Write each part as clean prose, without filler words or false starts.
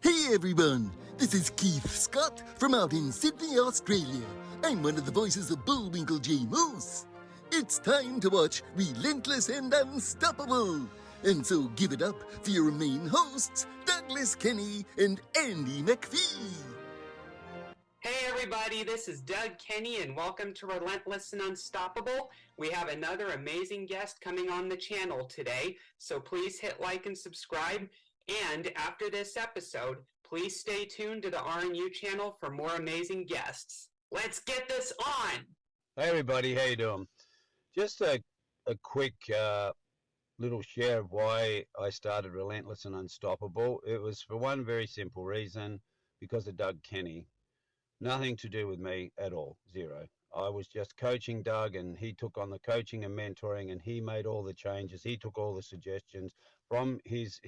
Hey everyone, this is Keith Scott from out in Sydney, Australia. I'm one of the voices of Bullwinkle J. Moose. It's time to watch Relentless and Unstoppable. And so give it up for your main hosts, Douglas Kenny and Andy McPhee. Hey everybody, this is Doug Kenny and welcome to Relentless and Unstoppable. We have another amazing guest coming on the channel today, so please hit like and subscribe. And after this episode, please stay tuned to the RNU channel for more amazing guests. Let's get this on! Hey everybody, how you doing? Just a quick little share of why I started Relentless and Unstoppable. It was for one very simple reason, because of Doug Kenny. Nothing to do with me at all, zero. I was just coaching Doug, and he took on the coaching and mentoring, and he made all the changes. He took all the suggestions from his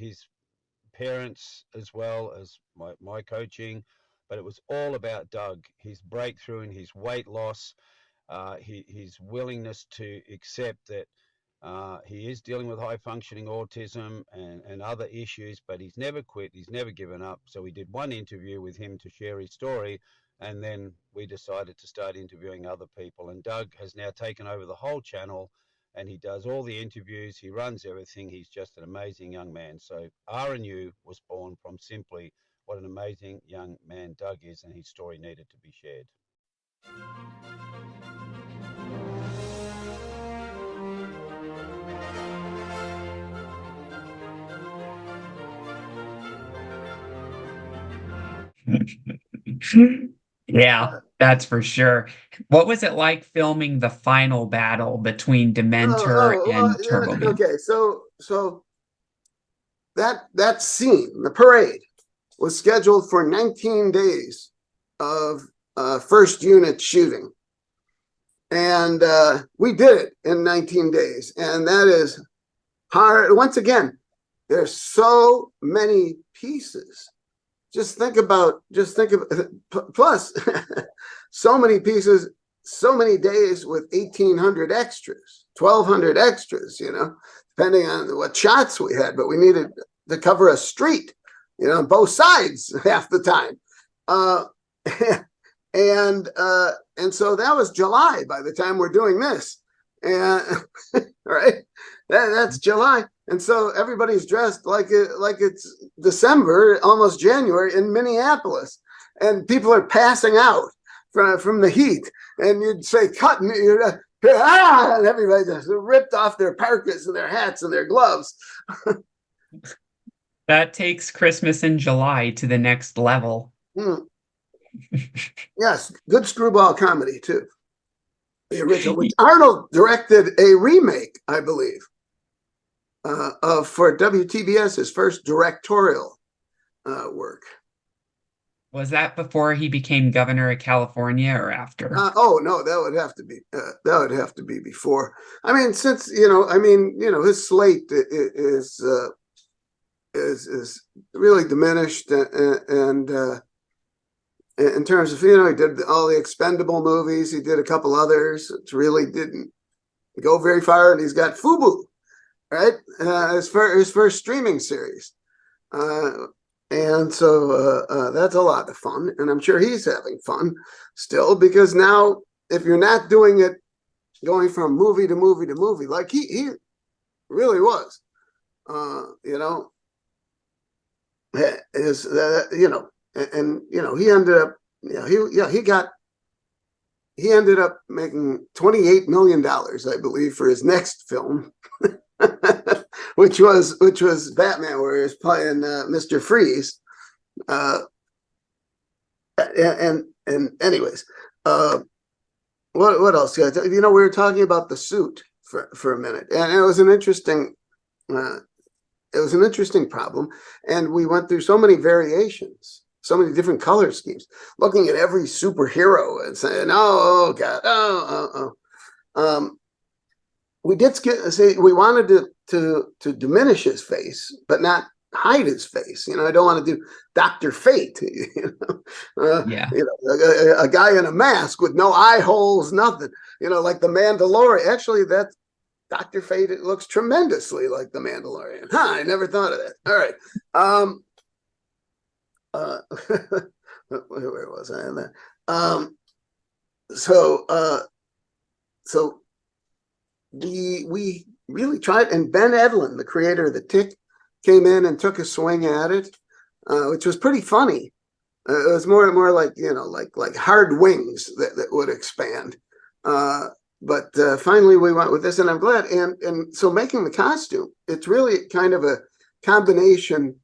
parents as well as my coaching, but it was all about Doug, his breakthrough and his weight loss, his willingness to accept that he is dealing with high functioning autism and other issues, but he's never quit, he's never given up. So we did one interview with him to share his story, and then we decided to start interviewing other people. And Doug has now taken over the whole channel, and he does all the interviews, he runs everything. He's just an amazing young man. So RNU was born from simply what an amazing young man Doug is, and his story needed to be shared. Yeah, that's for sure. What was it like filming the final battle between Dementor and Turbo Man? Okay, so that scene, the parade, was scheduled for 19 days of first unit shooting, and we did it in 19 days, and that is hard. Once again, there's so many pieces. Just think of plus so many pieces, so many days with 1,800 extras, 1,200 extras, depending on what shots we had, but we needed to cover a street, on both sides half the time. And so that was July by the time we're doing this. And right, that's July. And so everybody's dressed like it's December, almost January in Minneapolis, and people are passing out from the heat. And you'd say, "Cut!" And and everybody just ripped off their parkas and their hats and their gloves. That takes Christmas in July to the next level. Yes, good screwball comedy too. The original, which Arnold directed a remake, I believe. For WTBS, his first directorial work. Was that before he became governor of California or after? Oh no, that would have to be before. I mean, since his slate is really diminished, and in terms of he did all the Expendable movies, he did a couple others. It really didn't go very far, and he's got FUBU. Right, his first streaming series, and so that's a lot of fun, and I'm sure he's having fun still, because now if you're not doing it, going from movie to movie to movie, like he really was, he ended up, he ended up making $28 million, I believe, for his next film. which was Batman, where he was playing Mr. Freeze, and anyways, what else? We were talking about the suit for a minute, and it was an interesting problem, and we went through so many variations, so many different color schemes, looking at every superhero and saying, "Oh God, we did say we wanted to diminish his face, but not hide his face. I don't want to do Dr. Fate. A guy in a mask with no eye holes, nothing. Like the Mandalorian. Actually, that Dr. Fate, it looks tremendously like the Mandalorian. I never thought of that. All right. where was I on that? So we really tried, and Ben Edlin, the creator of the Tick, came in and took a swing at it, which was pretty funny. It was more like, like hard wings that would expand. But finally we went with this, and I'm glad. And so making the costume, it's really kind of a combination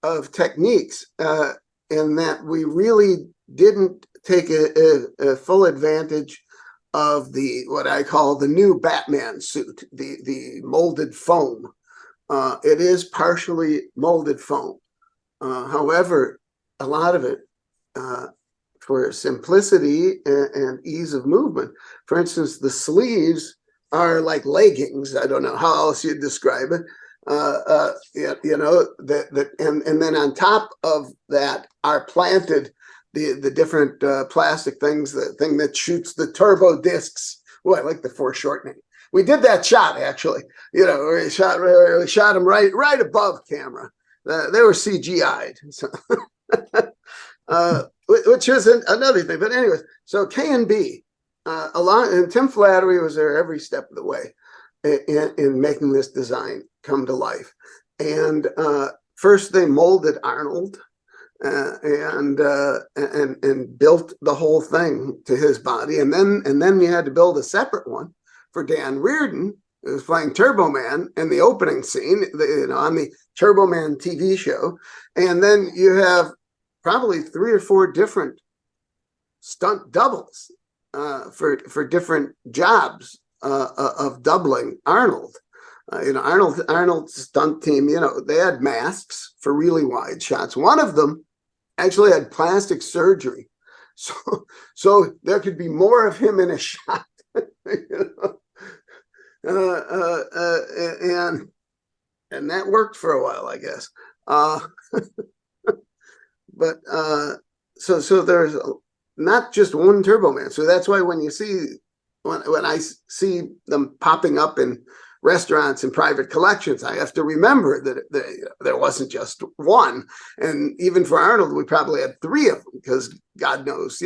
of techniques, in that we really didn't take a full advantage of what I call the new Batman suit, the molded foam. It is partially molded foam. However, a lot of it, for simplicity and ease of movement. For instance, the sleeves are like leggings. I don't know how else you'd describe it. And then on top of that are planted the different plastic things, the thing that shoots the turbo discs. Well, I like the foreshortening. We did that shot actually. We shot them right above camera. They were CGI'd. So which is another thing. But anyways, so K&B, and Tim Flattery was there every step of the way in making this design come to life. And first they molded Arnold, and built the whole thing to his body, and then we had to build a separate one for Dan Reardon, who was playing Turbo Man in the opening scene, on the Turbo Man TV show. And then you have probably 3 or 4 different stunt doubles for different jobs of doubling Arnold. Arnold's stunt team, they had masks for really wide shots. One of them actually had plastic surgery, so there could be more of him in a shot. And that worked for a while, I guess. But so there's not just one Turbo Man. So that's why when I see them popping up in restaurants and private collections, I have to remember that there wasn't just one. And even for Arnold, we probably had 3 of them, because God knows,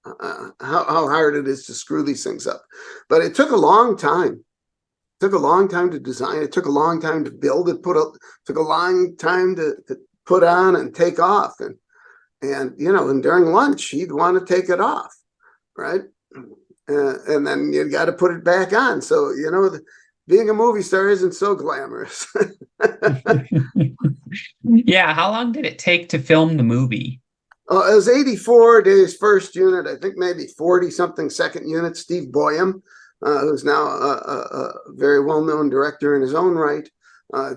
how hard it is to screw these things up. But it took a long time. It took a long time to design. It took a long time to build it. Took a long time to put on and take off. And during lunch, he'd want to take it off, right? And then you got to put it back on. So, being a movie star isn't so glamorous. Yeah, how long did it take to film the movie? It was 84 days first unit, I think maybe 40-something second unit. Steve Boyum, who's now a very well-known director in his own right,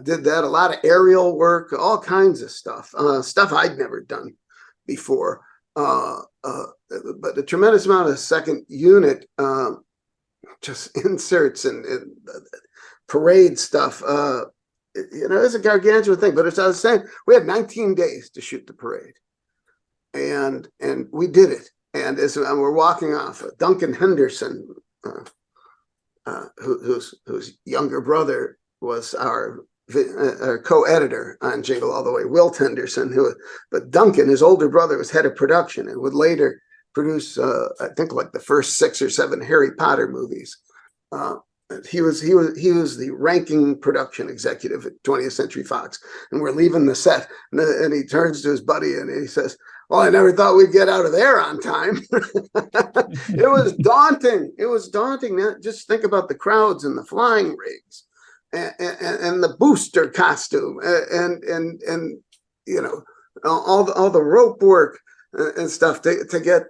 did that. A lot of aerial work, all kinds of stuff, stuff I'd never done before. But a tremendous amount of second unit, just inserts and parade stuff. It's a gargantuan thing. But as I was saying, we had 19 days to shoot the parade, and we did it. And as we're walking off, Duncan Henderson, whose younger brother was our co-editor on Jingle All the Way, Wilt Henderson, but Duncan, his older brother, was head of production and would later produce, I think, like the first 6 or 7 Harry Potter movies. He was the ranking production executive at 20th Century Fox, and we're leaving the set, and he turns to his buddy and he says, "Well, I never thought we'd get out of there on time." It was daunting. It was daunting. Just think about the crowds and the flying rigs, and the booster costume, and all the rope work and stuff to get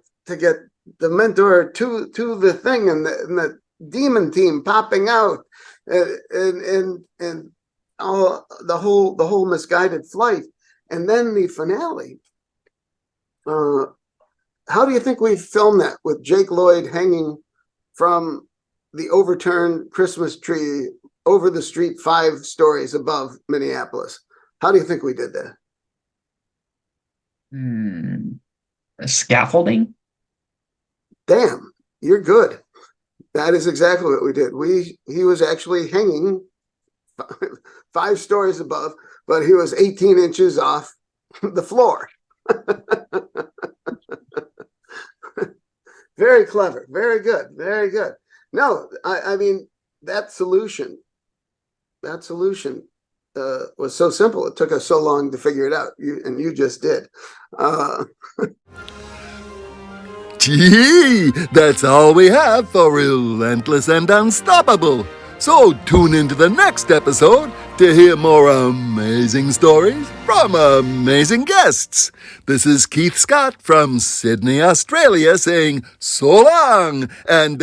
the Mentor to the thing, and the demon team popping out, and all the whole misguided flight, and then the finale. How do you think we filmed that with Jake Lloyd hanging from the overturned Christmas tree over the street 5 stories above Minneapolis? How do you think we did that? Scaffolding? Damn, you're good. That is exactly what we did. He was actually hanging 5 stories above, but he was 18 inches off the floor. Very clever. Very good. Very good. No, I mean, that solution was so simple. It took us so long to figure it out. You just did. Gee, that's all we have for Relentless and Unstoppable. So tune into the next episode to hear more amazing stories from amazing guests. This is Keith Scott from Sydney, Australia saying so long, and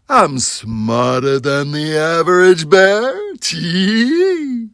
I'm smarter than the average bear. Gee.